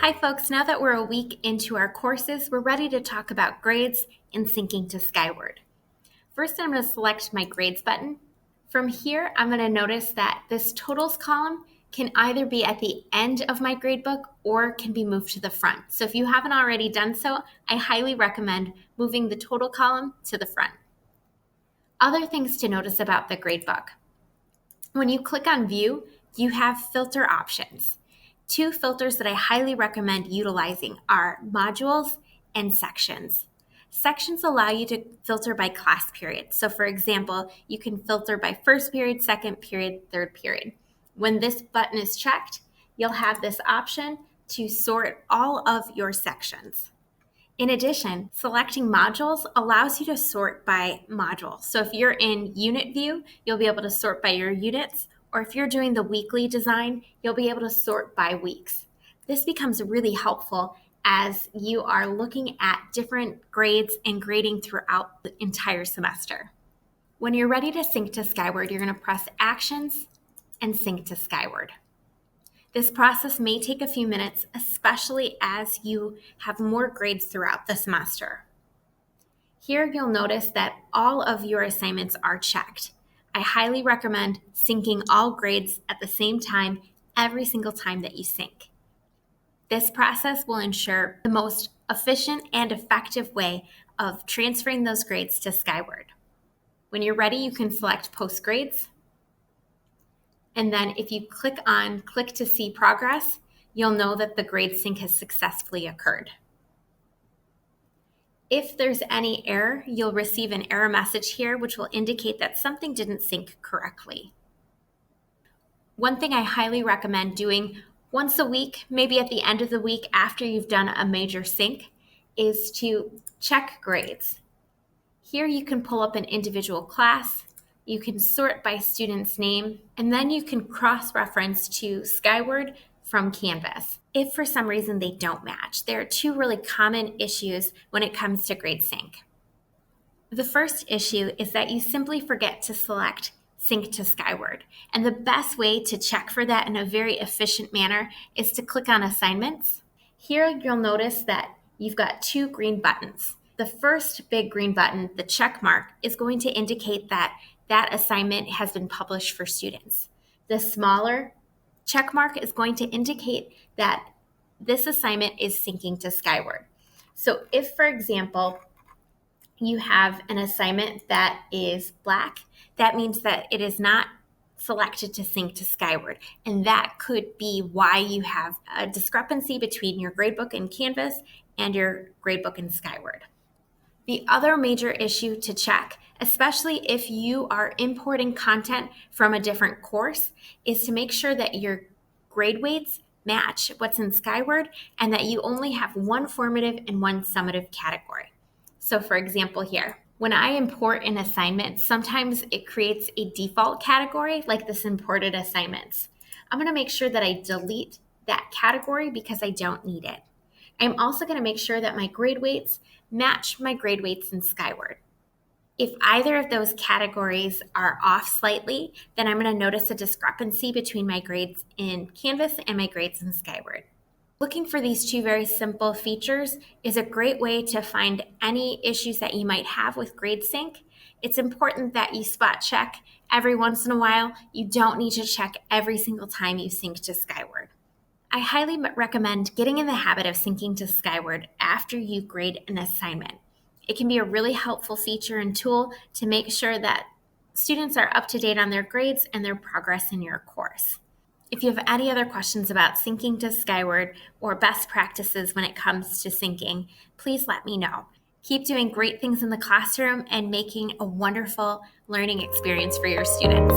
Hi folks, now that we're a week into our courses, we're ready to talk about grades and syncing to Skyward. First, I'm going to select my grades button. From here, I'm going to notice that this totals column can either be at the end of my gradebook or can be moved to the front. So if you haven't already done so, I highly recommend moving the total column to the front. Other things to notice about the gradebook. When you click on View, you have filter options. Two filters that I highly recommend utilizing are modules and sections. Sections allow you to filter by class period. So for example, you can filter by first period, second period, third period. When this button is checked, you'll have this option to sort all of your sections. In addition, selecting modules allows you to sort by module. So if you're in unit view, you'll be able to sort by your units, or if you're doing the weekly design, you'll be able to sort by weeks. This becomes really helpful as you are looking at different grades and grading throughout the entire semester. When you're ready to sync to Skyward, you're going to press Actions and Sync to Skyward. This process may take a few minutes, especially as you have more grades throughout the semester. Here you'll notice that all of your assignments are checked. I highly recommend syncing all grades at the same time every single time that you sync. This process will ensure the most efficient and effective way of transferring those grades to Skyward. When you're ready, you can select Post Grades. And then if you click to see progress, you'll know that the grade sync has successfully occurred. If there's any error, you'll receive an error message here, which will indicate that something didn't sync correctly. One thing I highly recommend doing once a week, maybe at the end of the week after you've done a major sync, is to check grades. Here you can pull up an individual class. You can sort by student's name, and then you can cross-reference to Skyward from Canvas if for some reason they don't match. There are two really common issues when it comes to grade sync. The first issue is that you simply forget to select Sync to Skyward, and the best way to check for that in a very efficient manner is to click on Assignments. Here you'll notice that you've got two green buttons. The first big green button, the check mark, is going to indicate that assignment has been published for students. The smaller check mark is going to indicate that this assignment is syncing to Skyward. So if, for example, you have an assignment that is black, that means that it is not selected to sync to Skyward. And that could be why you have a discrepancy between your gradebook in Canvas and your gradebook in Skyward. The other major issue to check, especially if you are importing content from a different course, is to make sure that your grade weights match what's in Skyward and that you only have one formative and one summative category. So for example here, when I import an assignment, sometimes it creates a default category like this imported assignments. I'm going to make sure that I delete that category because I don't need it. I'm also going to make sure that my grade weights match my grade weights in Skyward. If either of those categories are off slightly, then I'm going to notice a discrepancy between my grades in Canvas and my grades in Skyward. Looking for these two very simple features is a great way to find any issues that you might have with grade sync. It's important that you spot check every once in a while. You don't need to check every single time you sync to Skyward. I highly recommend getting in the habit of syncing to Skyward after you grade an assignment. It can be a really helpful feature and tool to make sure that students are up to date on their grades and their progress in your course. If you have any other questions about syncing to Skyward or best practices when it comes to syncing, please let me know. Keep doing great things in the classroom and making a wonderful learning experience for your students.